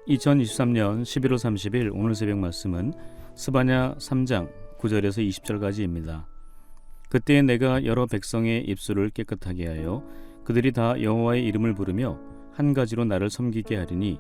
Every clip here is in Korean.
2023년 11월 30일 오늘 새벽 말씀은 스바냐 3장 9절에서 20절까지입니다. 그때 내가 여러 백성의 입술을 깨끗하게 하여 그들이 다 여호와의 이름을 부르며 한 가지로 나를 섬기게 하리니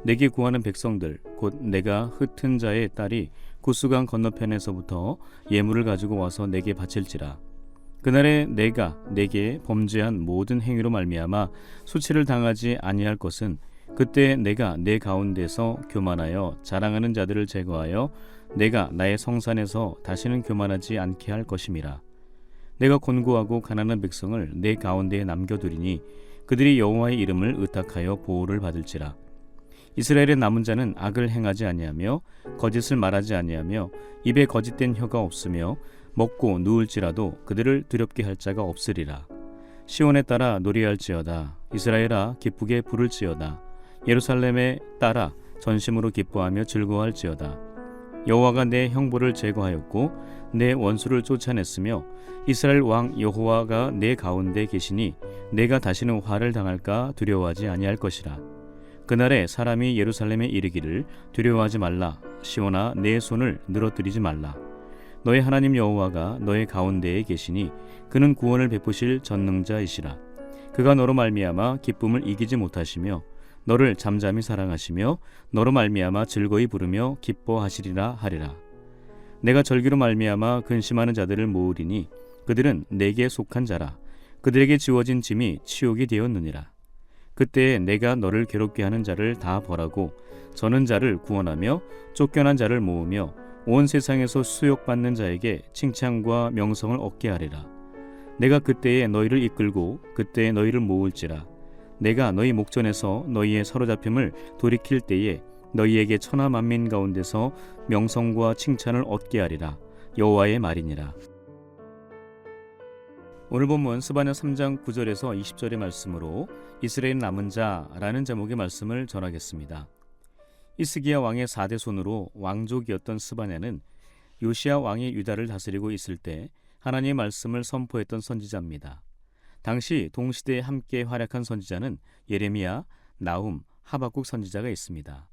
내게 구하는 백성들 곧 내가 흩은 자의 딸이 구스강 건너편에서부터 예물을 가지고 와서 내게 바칠지라. 그날에 내가 내게 범죄한 모든 행위로 말미암아 수치를 당하지 아니할 것은 그때 내가 내 가운데서 교만하여 자랑하는 자들을 제거하여 내가 나의 성산에서 다시는 교만하지 않게 할 것임이라. 내가 곤고하고 가난한 백성을 내 가운데에 남겨두리니 그들이 여호와의 이름을 의탁하여 보호를 받을지라. 이스라엘의 남은 자는 악을 행하지 아니하며 거짓을 말하지 아니하며 입에 거짓된 혀가 없으며 먹고 누울지라도 그들을 두렵게 할 자가 없으리라. 시온에 따라 노래할지어다. 이스라엘아 기쁘게 부를지어다. 예루살렘에 따라 전심으로 기뻐하며 즐거워할지어다. 여호와가 내 형벌을 제거하였고 내 원수를 쫓아냈으며 이스라엘 왕 여호와가 내 가운데 계시니 내가 다시는 화를 당할까 두려워하지 아니할 것이라. 그날에 사람이 예루살렘에 이르기를 두려워하지 말라. 시온아 내 손을 늘어뜨리지 말라. 너의 하나님 여호와가 너의 가운데에 계시니 그는 구원을 베푸실 전능자이시라. 그가 너로 말미암아 기쁨을 이기지 못하시며 너를 잠잠히 사랑하시며 너로 말미암아 즐거이 부르며 기뻐하시리라 하리라. 내가 절기로 말미암아 근심하는 자들을 모으리니 그들은 내게 속한 자라. 그들에게 지워진 짐이 치욕이 되었느니라. 그때에 내가 너를 괴롭게 하는 자를 다 벌하고 저는 자를 구원하며 쫓겨난 자를 모으며 온 세상에서 수욕받는 자에게 칭찬과 명성을 얻게 하리라. 내가 그때에 너희를 이끌고 그때에 너희를 모을지라. 내가 너희 목전에서 너희의 사로잡힘을 돌이킬 때에 너희에게 천하 만민 가운데서 명성과 칭찬을 얻게 하리라. 여호와의 말이니라. 오늘 본문 스바냐 3장 9절에서 20절의 말씀으로 이스라엘 남은 자라는 제목의 말씀을 전하겠습니다. 히스기야 왕의 4대 손으로 왕족이었던 스바냐는 요시야 왕이 유다를 다스리고 있을 때 하나님의 말씀을 선포했던 선지자입니다. 당시 동시대에 함께 활약한 선지자는 예레미야, 나훔, 하박국 선지자가 있습니다.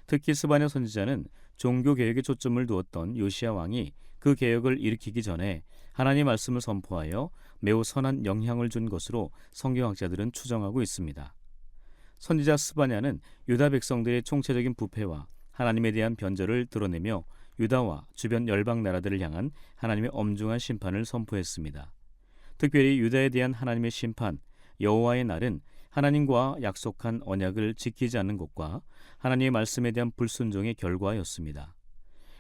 특히 스바냐 선지자는 종교개혁에 초점을 두었던 요시야 왕이 그 개혁을 일으키기 전에 하나님의 말씀을 선포하여 매우 선한 영향을 준 것으로 성경학자들은 추정하고 있습니다. 선지자 스바냐는 유다 백성들의 총체적인 부패와 하나님에 대한 변절을 드러내며 유다와 주변 열방 나라들을 향한 하나님의 엄중한 심판을 선포했습니다. 특별히 유다에 대한 하나님의 심판, 여호와의 날은 하나님과 약속한 언약을 지키지 않는 것과 하나님의 말씀에 대한 불순종의 결과였습니다.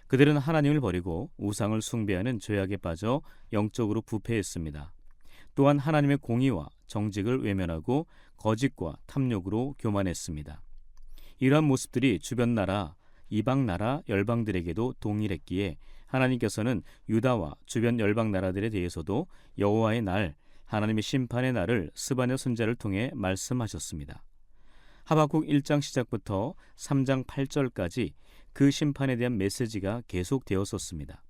그들은 하나님을 버리고 우상을 숭배하는 죄악에 빠져 영적으로 부패했습니다. 또한 하나님의 공의와 정직을 외면하고 거짓과 탐욕으로 교만했습니다. 이러한 모습들이 주변 나라, 이방 나라 열방들에게도 동일했기에 하나님께서는 유다와 주변 열방 나라들에 대해서도 여호와의 날, 하나님의 심판의 날을 스바냐 선지자를 통해 말씀하셨습니다. 하박국 1장 시작부터 3장 8절까지 그 심판에 대한 메시지가 계속되었었습니다.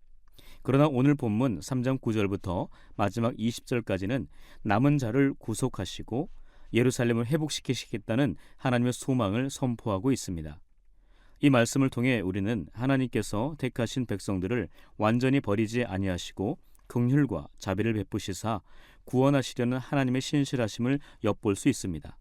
그러나 오늘 본문 3장 9절부터 마지막 20절까지는 남은 자를 구속하시고 예루살렘을 회복시키시겠다는 하나님의 소망을 선포하고 있습니다. 이 말씀을 통해 우리는 하나님께서 택하신 백성들을 완전히 버리지 아니하시고 긍휼과 자비를 베푸시사 구원하시려는 하나님의 신실하심을 엿볼 수 있습니다.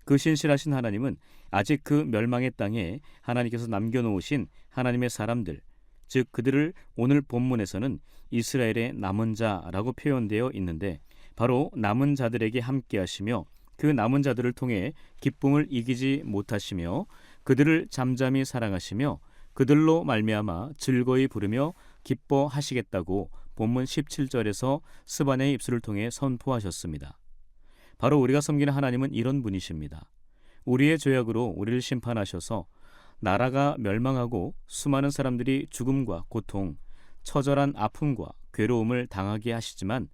그 신실하신 하나님은 아직 그 멸망의 땅에 하나님께서 남겨놓으신 하나님의 사람들, 즉 그들을 오늘 본문에서는 이스라엘의 남은 자라고 표현되어 있는데 바로 남은 자들에게 함께 하시며 그 남은 자들을 통해 기쁨을 이기지 못하시며 그들을 잠잠히 사랑하시며 그들로 말미암아 즐거이 부르며 기뻐하시겠다고 본문 17절에서 스바냐의 입술을 통해 선포하셨습니다. 바로 우리가 섬기는 하나님은 이런 분이십니다. 우리의 죄악으로 우리를 심판하셔서 나라가 멸망하고 수많은 사람들이 죽음과 고통, 처절한 아픔과 괴로움을 당하게 하시지만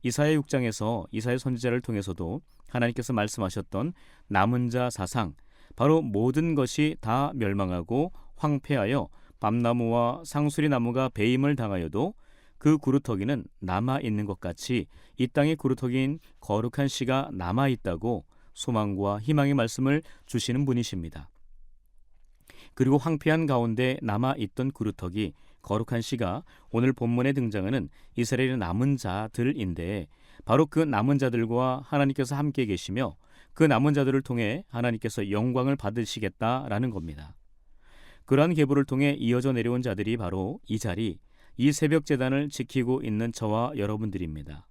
이사야 6장에서 이사야 선지자를 통해서도 하나님께서 말씀하셨던 남은 자 사상, 바로 모든 것이 다 멸망하고 황폐하여 밤나무와 상수리 나무가 배임을 당하여도 그 구루터기는 남아있는 것 같이 이 땅의 구루터기인 거룩한 씨가 남아있다고 소망과 희망의 말씀을 주시는 분이십니다. 그리고 황폐한 가운데 남아있던 그루터기 거룩한 씨가 오늘 본문에 등장하는 이스라엘의 남은 자들인데, 바로 그 남은 자들과 하나님께서 함께 계시며 그 남은 자들을 통해 하나님께서 영광을 받으시겠다라는 겁니다. 그러한 계보를 통해 이어져 내려온 자들이 바로 이 자리, 이 새벽 제단을 지키고 있는 저와 여러분들입니다.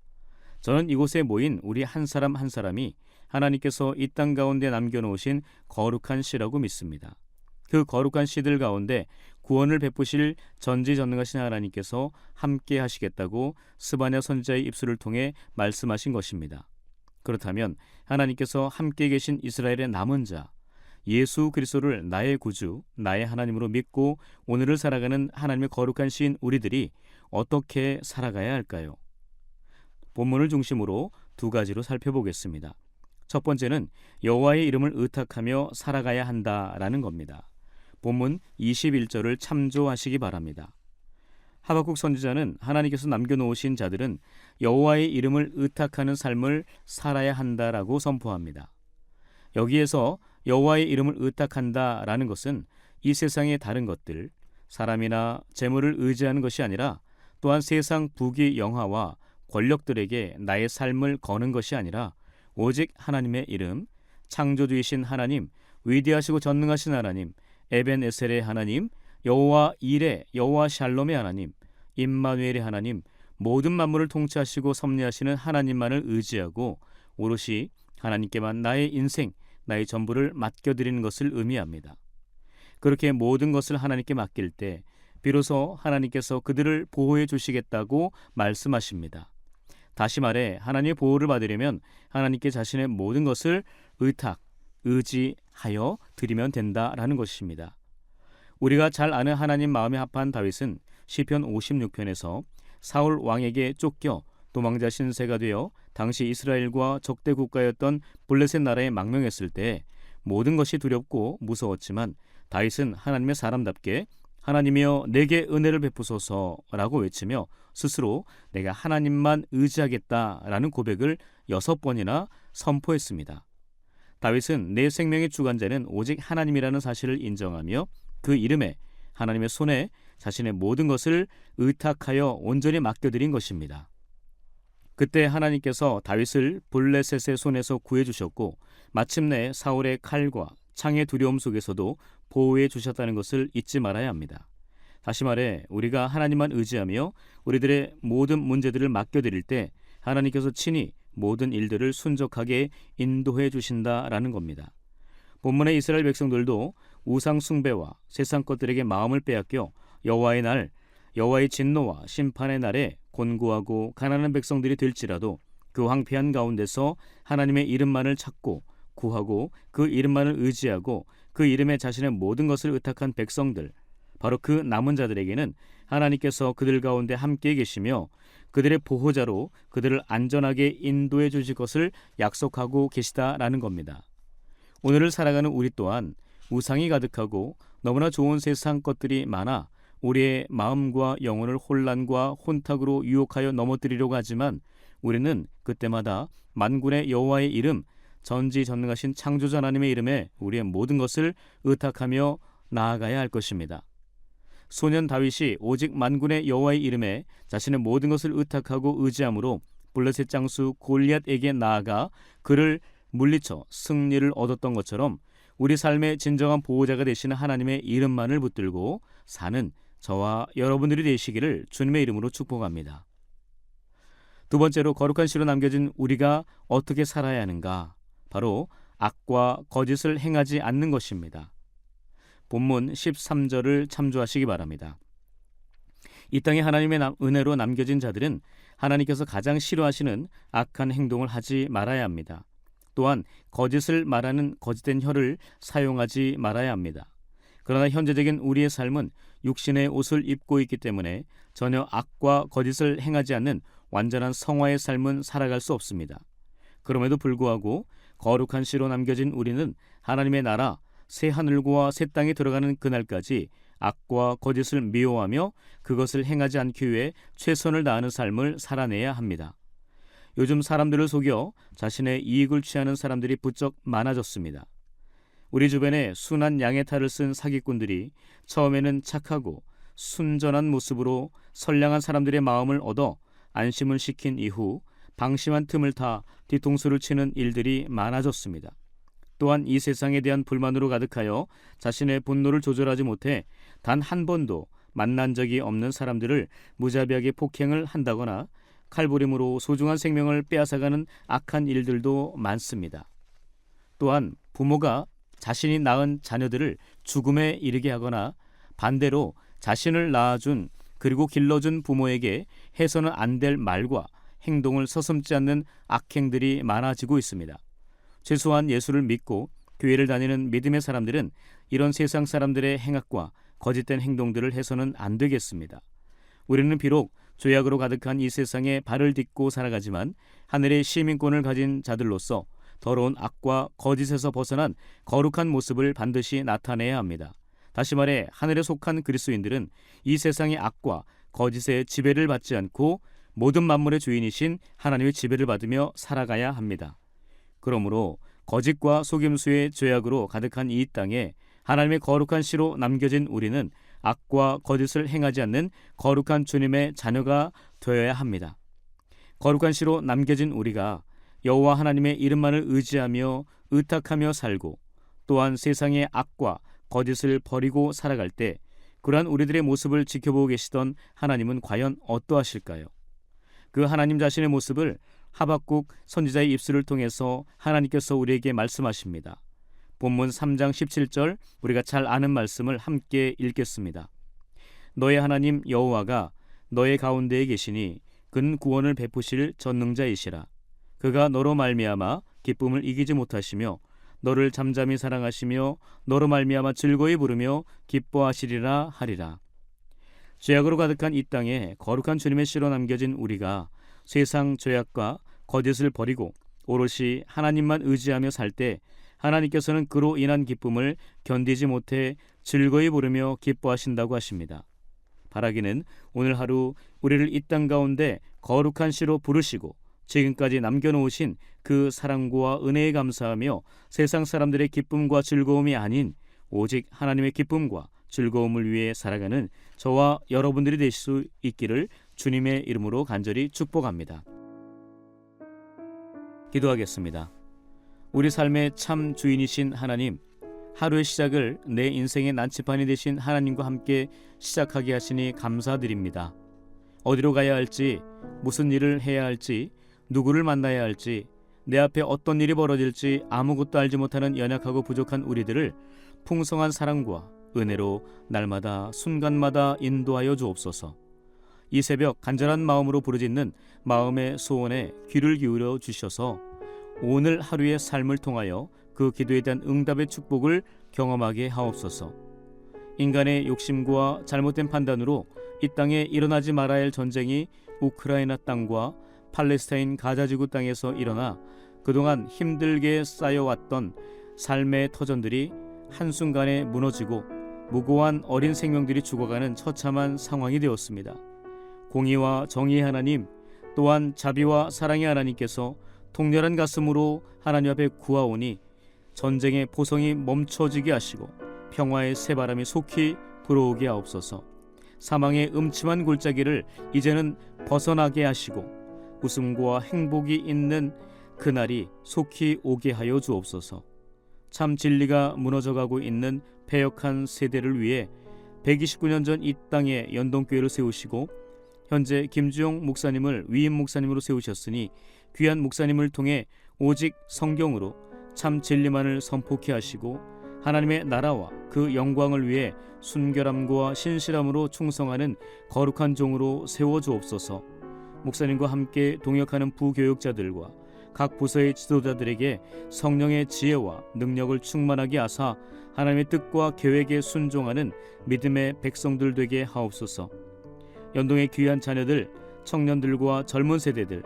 저는 이곳에 모인 우리 한 사람 한 사람이 하나님께서 이 땅 가운데 남겨놓으신 거룩한 씨라고 믿습니다. 그 거룩한 씨들 가운데 구원을 베푸실 전지전능하신 하나님께서 함께 하시겠다고 스바냐 선지자의 입술을 통해 말씀하신 것입니다. 그렇다면 하나님께서 함께 계신 이스라엘의 남은 자, 예수 그리스도를 나의 구주, 나의 하나님으로 믿고 오늘을 살아가는 하나님의 거룩한 씨인 우리들이 어떻게 살아가야 할까요? 본문을 중심으로 두 가지로 살펴보겠습니다. 첫 번째는 여호와의 이름을 의탁하며 살아가야 한다라는 겁니다. 본문 21절을 참조하시기 바랍니다. 하박국 선지자는 하나님께서 남겨놓으신 자들은 여호와의 이름을 의탁하는 삶을 살아야 한다라고 선포합니다. 여기에서 여호와의 이름을 의탁한다라는 것은 이 세상의 다른 것들, 사람이나 재물을 의지하는 것이 아니라 또한 세상 부귀 영화와 권력들에게 나의 삶을 거는 것이 아니라 오직 하나님의 이름, 창조주이신 하나님, 위대하시고 전능하신 하나님, 에벤에셀의 하나님, 여호와 이레, 여호와 샬롬의 하나님, 임마누엘의 하나님, 모든 만물을 통치하시고 섭리하시는 하나님만을 의지하고 오롯이 하나님께만 나의 인생, 나의 전부를 맡겨드리는 것을 의미합니다. 그렇게 모든 것을 하나님께 맡길 때 비로소 하나님께서 그들을 보호해 주시겠다고 말씀하십니다. 다시 말해 하나님의 보호를 받으려면 하나님께 자신의 모든 것을 의지하여 드리면 된다라는 것입니다. 우리가 잘 아는 하나님 마음에 합한 다윗은 시편 56편에서 사울 왕에게 쫓겨 도망자 신세가 되어 당시 이스라엘과 적대 국가였던 블레셋 나라에 망명했을 때 모든 것이 두렵고 무서웠지만 다윗은 하나님의 사람답게 하나님이여 내게 은혜를 베푸소서라고 외치며 스스로 내가 하나님만 의지하겠다라는 고백을 6번이나 선포했습니다. 다윗은 내 생명의 주관자는 오직 하나님이라는 사실을 인정하며 그 이름에 하나님의 손에 자신의 모든 것을 의탁하여 온전히 맡겨드린 것입니다. 그때 하나님께서 다윗을 블레셋의 손에서 구해주셨고 마침내 사울의 칼과 창의 두려움 속에서도 보호해 주셨다는 것을 잊지 말아야 합니다. 다시 말해 우리가 하나님만 의지하며 우리들의 모든 문제들을 맡겨드릴 때 하나님께서 친히 모든 일들을 순적하게 인도해 주신다라는 겁니다. 본문의 이스라엘 백성들도 우상 숭배와 세상 것들에게 마음을 빼앗겨 여호와의 날, 여호와의 진노와 심판의 날에 곤고하고 가난한 백성들이 될지라도 그 황폐한 가운데서 하나님의 이름만을 찾고 구하고 그 이름만을 의지하고 그 이름에 자신의 모든 것을 의탁한 백성들, 바로 그 남은 자들에게는 하나님께서 그들 가운데 함께 계시며 그들의 보호자로 그들을 안전하게 인도해 주실 것을 약속하고 계시다라는 겁니다. 오늘을 살아가는 우리 또한 우상이 가득하고 너무나 좋은 세상 것들이 많아 우리의 마음과 영혼을 혼란과 혼탁으로 유혹하여 넘어뜨리려고 하지만 우리는 그때마다 만군의 여호와의 이름, 전지전능하신 창조자 하나님의 이름에 우리의 모든 것을 의탁하며 나아가야 할 것입니다. 소년 다윗이 오직 만군의 여호와의 이름에 자신의 모든 것을 의탁하고 의지함으로 블레셋 장수 골리앗에게 나아가 그를 물리쳐 승리를 얻었던 것처럼 우리 삶의 진정한 보호자가 되시는 하나님의 이름만을 붙들고 사는 저와 여러분들이 되시기를 주님의 이름으로 축복합니다. 두 번째로 거룩한 씨로 남겨진 우리가 어떻게 살아야 하는가? 바로 악과 거짓을 행하지 않는 것입니다. 본문 13절을 참조하시기 바랍니다. 이 땅에 하나님의 은혜로 남겨진 자들은 하나님께서 가장 싫어하시는 악한 행동을 하지 말아야 합니다. 또한 거짓을 말하는 거짓된 혀를 사용하지 말아야 합니다. 그러나 현재적인 우리의 삶은 육신의 옷을 입고 있기 때문에 전혀 악과 거짓을 행하지 않는 완전한 성화의 삶은 살아갈 수 없습니다. 그럼에도 불구하고 거룩한 씨로 남겨진 우리는 하나님의 나라, 새 하늘과 새 땅에 들어가는 그날까지 악과 거짓을 미워하며 그것을 행하지 않기 위해 최선을 다하는 삶을 살아내야 합니다. 요즘 사람들을 속여 자신의 이익을 취하는 사람들이 부쩍 많아졌습니다. 우리 주변에 순한 양의 탈을 쓴 사기꾼들이 처음에는 착하고 순전한 모습으로 선량한 사람들의 마음을 얻어 안심을 시킨 이후 방심한 틈을 타 뒤통수를 치는 일들이 많아졌습니다. 또한 이 세상에 대한 불만으로 가득하여 자신의 분노를 조절하지 못해 단 한 번도 만난 적이 없는 사람들을 무자비하게 폭행을 한다거나 칼부림으로 소중한 생명을 빼앗아가는 악한 일들도 많습니다. 또한 부모가 자신이 낳은 자녀들을 죽음에 이르게 하거나 반대로 자신을 낳아준 그리고 길러준 부모에게 해서는 안 될 말과 행동을 서슴지 않는 악행들이 많아지고 있습니다. 최소한 예수를 믿고 교회를 다니는 믿음의 사람들은 이런 세상 사람들의 행악과 거짓된 행동들을 해서는 안 되겠습니다. 우리는 비록 죄악으로 가득한 이 세상에 발을 딛고 살아가지만 하늘의 시민권을 가진 자들로서 더러운 악과 거짓에서 벗어난 거룩한 모습을 반드시 나타내야 합니다. 다시 말해 하늘에 속한 그리스도인들은 이 세상의 악과 거짓의 지배를 받지 않고 모든 만물의 주인이신 하나님의 지배를 받으며 살아가야 합니다. 그러므로 거짓과 속임수의 죄악으로 가득한 이 땅에 하나님의 거룩한 씨로 남겨진 우리는 악과 거짓을 행하지 않는 거룩한 주님의 자녀가 되어야 합니다. 거룩한 씨로 남겨진 우리가 여호와 하나님의 이름만을 의지하며 의탁하며 살고 또한 세상의 악과 거짓을 버리고 살아갈 때 그러한 우리들의 모습을 지켜보고 계시던 하나님은 과연 어떠하실까요? 그 하나님 자신의 모습을 하박국 선지자의 입술을 통해서 하나님께서 우리에게 말씀하십니다. 본문 3장 17절 우리가 잘 아는 말씀을 함께 읽겠습니다. 너의 하나님 여호와가 너의 가운데에 계시니 그는 구원을 베푸실 전능자이시라. 그가 너로 말미암아 기쁨을 이기지 못하시며 너를 잠잠히 사랑하시며 너로 말미암아 즐거이 부르며 기뻐하시리라 하리라. 죄악으로 가득한 이 땅에 거룩한 주님의 씨로 남겨진 우리가 세상 죄악과 거짓을 버리고 오롯이 하나님만 의지하며 살 때 하나님께서는 그로 인한 기쁨을 견디지 못해 즐거이 부르며 기뻐하신다고 하십니다. 바라기는 오늘 하루 우리를 이 땅 가운데 거룩한 씨로 부르시고 지금까지 남겨놓으신 그 사랑과 은혜에 감사하며 세상 사람들의 기쁨과 즐거움이 아닌 오직 하나님의 기쁨과 즐거움을 위해 살아가는 저와 여러분들이 되실 수 있기를 주님의 이름으로 간절히 축복합니다. 기도하겠습니다. 우리 삶의 참 주인이신 하나님, 하루의 시작을 내 인생의 난치판이 되신 하나님과 함께 시작하게 하시니 감사드립니다. 어디로 가야 할지, 무슨 일을 해야 할지, 누구를 만나야 할지, 내 앞에 어떤 일이 벌어질지 아무것도 알지 못하는 연약하고 부족한 우리들을 풍성한 사랑과 은혜로 날마다 순간마다 인도하여 주옵소서. 이 새벽 간절한 마음으로 부르짖는 마음의 소원에 귀를 기울여 주셔서 오늘 하루의 삶을 통하여 그 기도에 대한 응답의 축복을 경험하게 하옵소서. 인간의 욕심과 잘못된 판단으로 이 땅에 일어나지 말아야 할 전쟁이 우크라이나 땅과 팔레스타인 가자지구 땅에서 일어나 그동안 힘들게 쌓여왔던 삶의 터전들이 한순간에 무너지고 무고한 어린 생명들이 죽어가는 처참한 상황이 되었습니다. 공의와 정의의 하나님, 또한 자비와 사랑의 하나님께서 통렬한 가슴으로 하나님 앞에 구하오니 전쟁의 포성이 멈춰지게 하시고 평화의 새바람이 속히 불어오게 하옵소서. 사망의 음침한 골짜기를 이제는 벗어나게 하시고 웃음과 행복이 있는 그날이 속히 오게 하여 주옵소서. 참 진리가 무너져가고 있는 패역한 세대를 위해 129년 전 이 땅에 연동교회를 세우시고 현재 김주영 목사님을 위임 목사님으로 세우셨으니 귀한 목사님을 통해 오직 성경으로 참 진리만을 선포케 하시고 하나님의 나라와 그 영광을 위해 순결함과 신실함으로 충성하는 거룩한 종으로 세워주옵소서. 목사님과 함께 동역하는 부교육자들과 각 부서의 지도자들에게 성령의 지혜와 능력을 충만하게 하사 하나님의 뜻과 계획에 순종하는 믿음의 백성들 되게 하옵소서. 연동의 귀한 자녀들, 청년들과 젊은 세대들,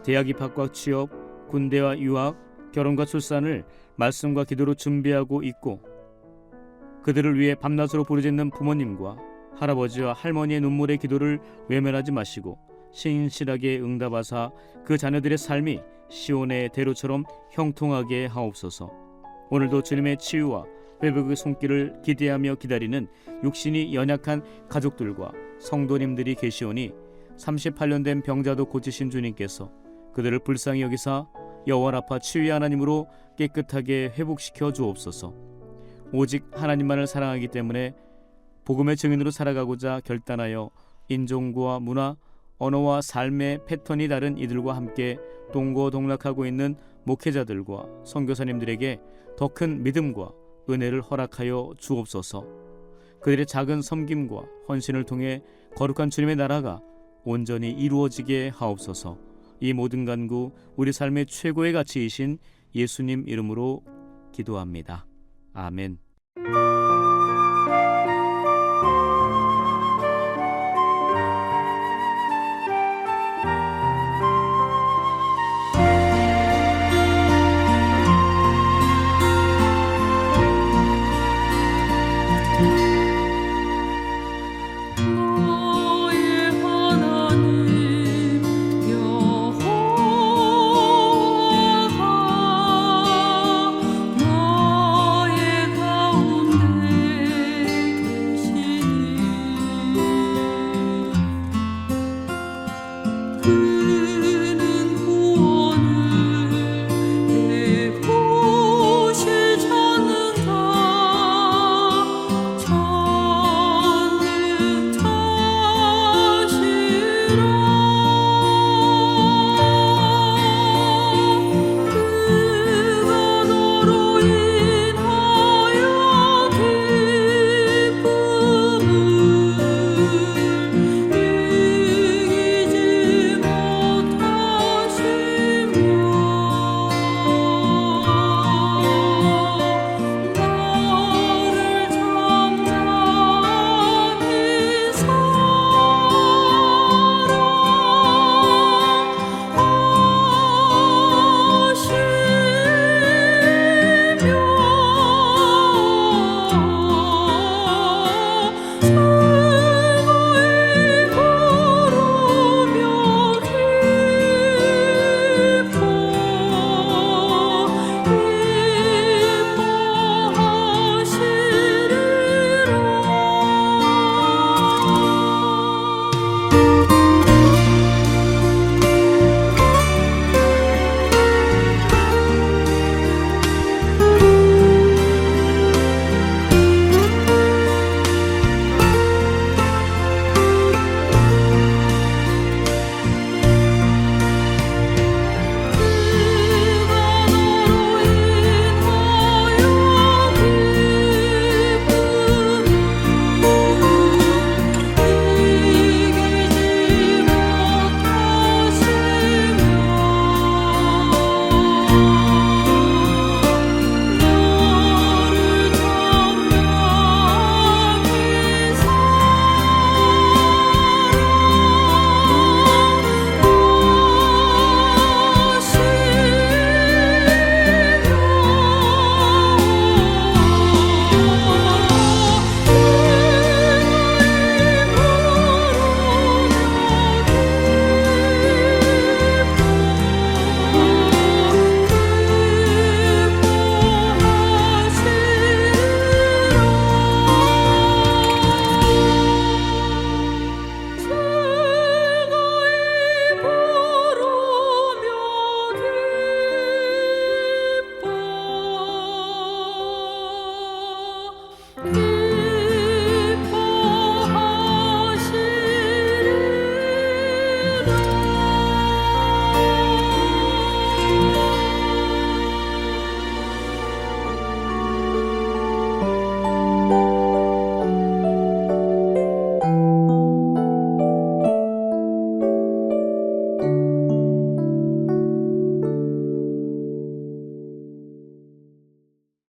대학 입학과 취업, 군대와 유학, 결혼과 출산을 말씀과 기도로 준비하고 있고 그들을 위해 밤낮으로 부르짖는 부모님과 할아버지와 할머니의 눈물의 기도를 외면하지 마시고 신실하게 응답하사 그 자녀들의 삶이 시온의 대로처럼 형통하게 하옵소서. 오늘도 주님의 치유와 회복의 손길을 기대하며 기다리는 육신이 연약한 가족들과 성도님들이 계시오니 38년 된 병자도 고치신 주님께서 그들을 불쌍히 여기사 여호와라파 치유의 하나님으로 깨끗하게 회복시켜 주옵소서. 오직 하나님만을 사랑하기 때문에 복음의 증인으로 살아가고자 결단하여 인종과 문화, 언어와 삶의 패턴이 다른 이들과 함께 동고동락하고 있는 목회자들과 선교사님들에게 더 큰 믿음과 은혜를 허락하여 주옵소서. 그들의 작은 섬김과 헌신을 통해 거룩한 주님의 나라가 온전히 이루어지게 하옵소서. 이 모든 간구 우리 삶의 최고의 가치이신 예수님 이름으로 기도합니다. 아멘.